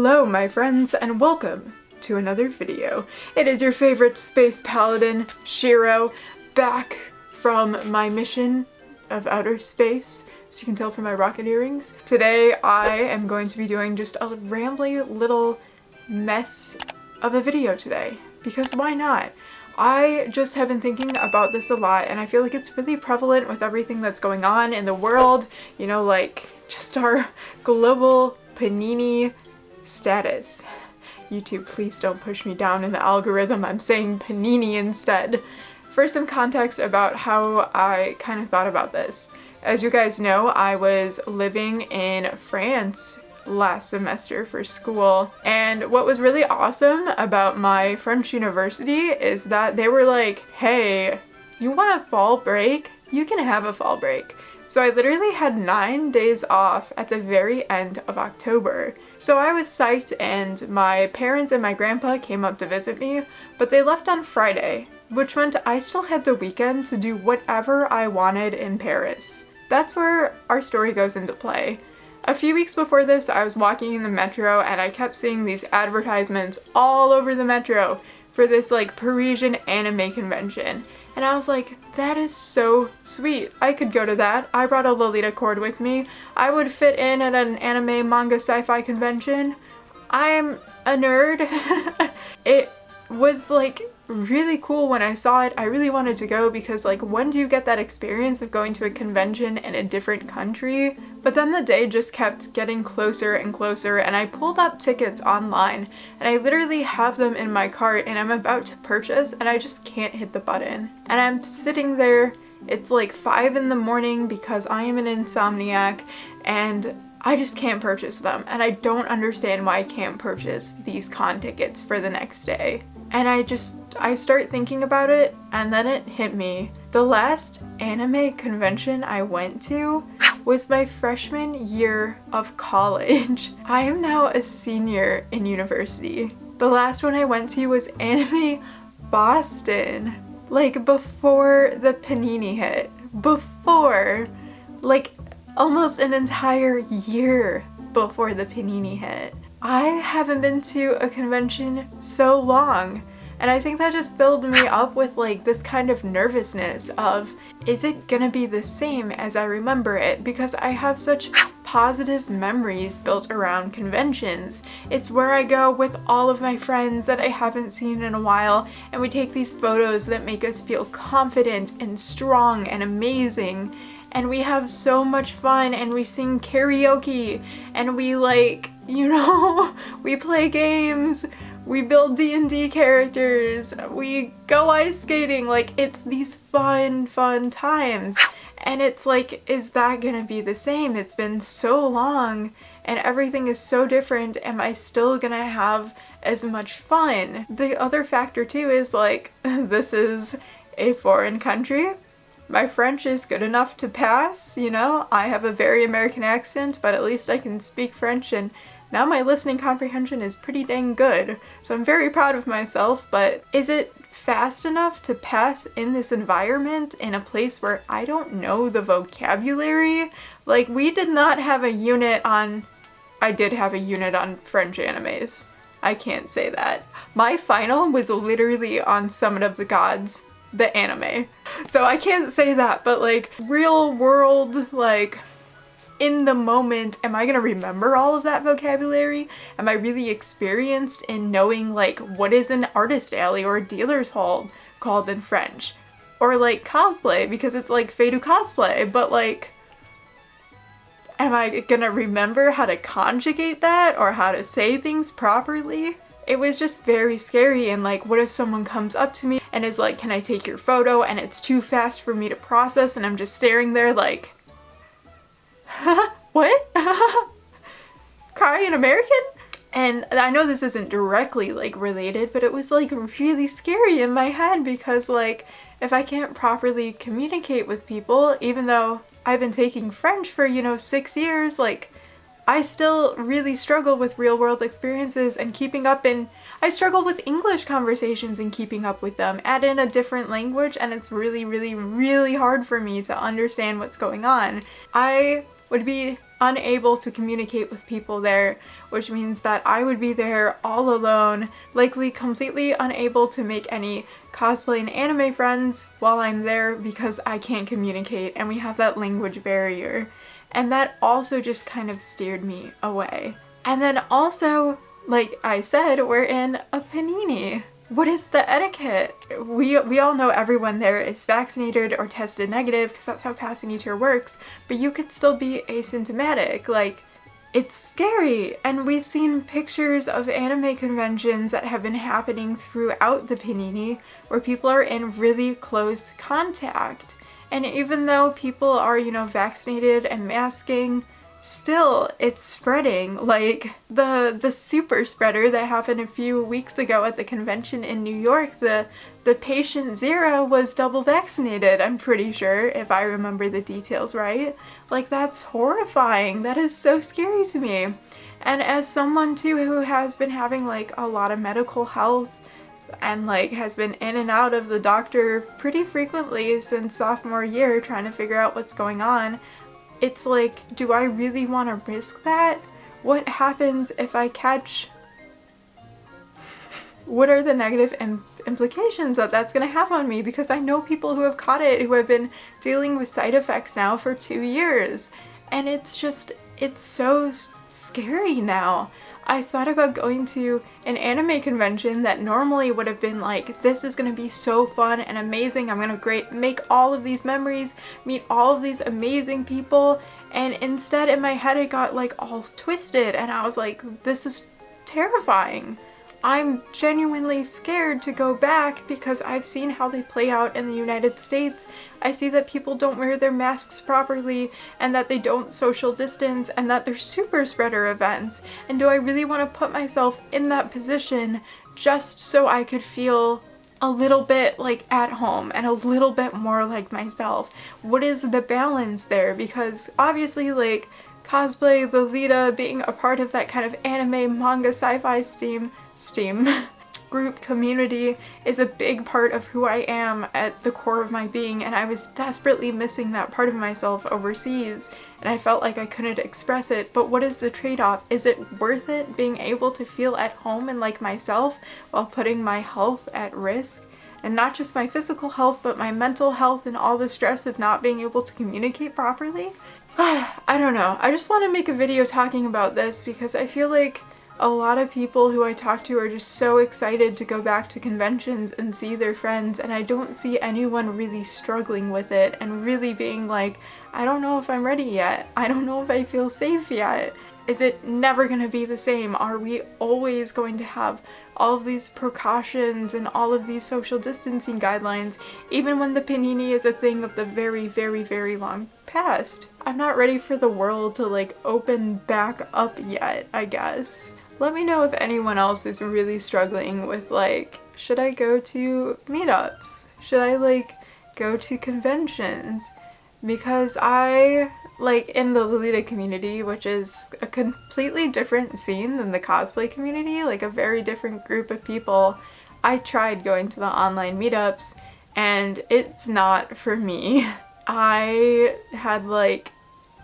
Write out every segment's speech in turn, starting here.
Hello my friends and welcome to another video. It is your favorite space paladin, Shiro, back from my mission of outer space, as you can tell from my rocket earrings. Today I am going to be doing just a rambly little mess of a video today, because why not? I just have been thinking about this a lot and I feel like it's really prevalent with everything that's going on in the world, you know, like just our global panini status. YouTube, please don't push me down in the algorithm. I'm saying panini instead. For some context about how I kind of thought about this. As you guys know, I was living in France last semester for school, and what was really awesome about my French university is that they were like, hey, you want a fall break? You can have a fall break. So I literally had 9 days off at the very end of October. So I was psyched, and my parents and my grandpa came up to visit me, but they left on Friday, which meant I still had the weekend to do whatever I wanted in Paris. That's where our story goes into play. A few weeks before this, I was walking in the metro and I kept seeing these advertisements all over the metro for this like Parisian anime convention. And I was like, that is so sweet. I could go to that. I brought a Lolita coord with me. I would fit in at an anime, manga, sci-fi convention. I'm a nerd. It was like really cool when I saw it. I really wanted to go because like, when do you get that experience of going to a convention in a different country? But then the day just kept getting closer and closer, and I pulled up tickets online and I literally have them in my cart and I'm about to purchase and I just can't hit the button. And I'm sitting there, it's like 5 in the morning because I am an insomniac and I just can't purchase them, and I don't understand why I can't purchase these con tickets for the next day. And I start thinking about it, and then it hit me. The last anime convention I went to was my freshman year of college. I am now a senior in university. The last one I went to was Anime Boston. Like before the panini hit. Before. Like almost an entire year before the panini hit. I haven't been to a convention so long, and I think that just filled me up with like this kind of nervousness of, is it gonna be the same as I remember it? Because I have such positive memories built around conventions. It's where I go with all of my friends that I haven't seen in a while, and we take these photos that make us feel confident and strong and amazing. And we have so much fun, and we sing karaoke, and we like, you know, we play games, we build D&D characters, we go ice skating. Like, it's these fun times. And it's like, is that gonna be the same? It's been so long and everything is so different. Am I still gonna have as much fun? The other factor too is like, this is a foreign country. My French is good enough to pass, you know? I have a very American accent, but at least I can speak French, and now my listening comprehension is pretty dang good. So I'm very proud of myself, but is it fast enough to pass in this environment in a place where I don't know the vocabulary? Like, we did not have a unit on... I did have a unit on French animes. I can't say that. My final was literally on Summit of the Gods, the anime. So I can't say that, but like real world, like in the moment, am I gonna remember all of that vocabulary? Am I really experienced in knowing like what is an artist alley or a dealer's hall called in French? Or like cosplay, because it's like fait du cosplay, but like, am I gonna remember how to conjugate that or how to say things properly? It was just very scary, and like, what if someone comes up to me and is like, can I take your photo? And it's too fast for me to process and I'm just staring there like, what? Cry in American? And I know this isn't directly like related, but it was like really scary in my head because like, if I can't properly communicate with people, even though I've been taking French for, you know, 6 years, like, I still really struggle with real world experiences and keeping up I struggle with English conversations and keeping up with them. Add in a different language and it's really hard for me to understand what's going on. I would be unable to communicate with people there, which means that I would be there all alone, likely completely unable to make any cosplay and anime friends while I'm there because I can't communicate and we have that language barrier. And that also just kind of steered me away. And then also, like I said, we're in a panini. What is the etiquette? We all know everyone there is vaccinated or tested negative because that's how passing each year works, but you could still be asymptomatic. Like, it's scary. And we've seen pictures of anime conventions that have been happening throughout the panini where people are in really close contact. And even though people are, you know, vaccinated and masking, still it's spreading. Like the super spreader that happened a few weeks ago at the convention in New York, the patient zero was double vaccinated, I'm pretty sure, if I remember the details right. Like, that's horrifying. That is so scary to me. And as someone too who has been having like a lot of medical health and like has been in and out of the doctor pretty frequently since sophomore year trying to figure out what's going on, it's like, do I really want to risk that? What happens if I catch? What are the negative implications that that's going to have on me? Because I know people who have caught it who have been dealing with side effects now for 2 years. And it's just, it's so scary now. I thought about going to an anime convention that normally would have been like, this is going to be so fun and amazing, I'm going to make all of these memories, meet all of these amazing people, and instead in my head it got like all twisted and I was like, this is terrifying. I'm genuinely scared to go back because I've seen how they play out in the United States. I see that people don't wear their masks properly and that they don't social distance and that they're super spreader events. And do I really want to put myself in that position just so I could feel a little bit like at home and a little bit more like myself? What is the balance there? Because obviously, like, cosplay, Lolita, being a part of that kind of anime, manga, sci-fi steam group community is a big part of who I am at the core of my being, and I was desperately missing that part of myself overseas and I felt like I couldn't express it. But what is the trade-off? Is it worth it being able to feel at home and like myself while putting my health at risk? And not just my physical health, but my mental health and all the stress of not being able to communicate properly? I don't know. I just want to make a video talking about this because I feel like a lot of people who I talk to are just so excited to go back to conventions and see their friends, and I don't see anyone really struggling with it and really being like, I don't know if I'm ready yet. I don't know if I feel safe yet. Is it never going to be the same? Are we always going to have all of these precautions and all of these social distancing guidelines, even when the panini is a thing of the very, very, very long past? I'm not ready for the world to like open back up yet, I guess. Let me know if anyone else is really struggling with like, should I go to meetups? Should I like go to conventions? Because I, like, in the Lolita community, which is a completely different scene than the cosplay community, like a very different group of people, I tried going to the online meetups and it's not for me. I had like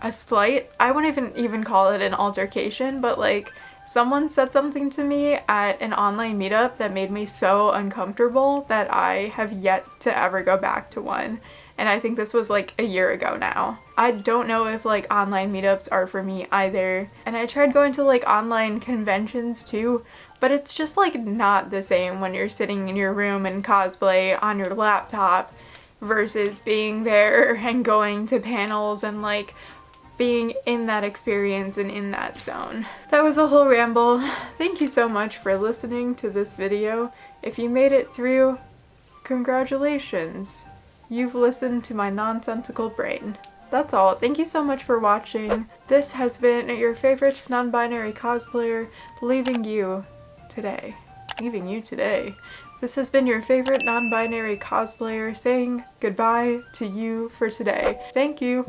a slight, I wouldn't even call it an altercation, but like someone said something to me at an online meetup that made me so uncomfortable that I have yet to ever go back to one. And I think this was like a year ago now. I don't know if like online meetups are for me either. And I tried going to like online conventions too, but it's just like not the same when you're sitting in your room and cosplay on your laptop versus being there and going to panels and like being in that experience and in that zone. That was a whole ramble. Thank you so much for listening to this video. If you made it through, congratulations. You've listened to my nonsensical brain. That's all. Thank you so much for watching. This has been your favorite non-binary cosplayer leaving you today. This has been your favorite non-binary cosplayer saying goodbye to you for today. Thank you.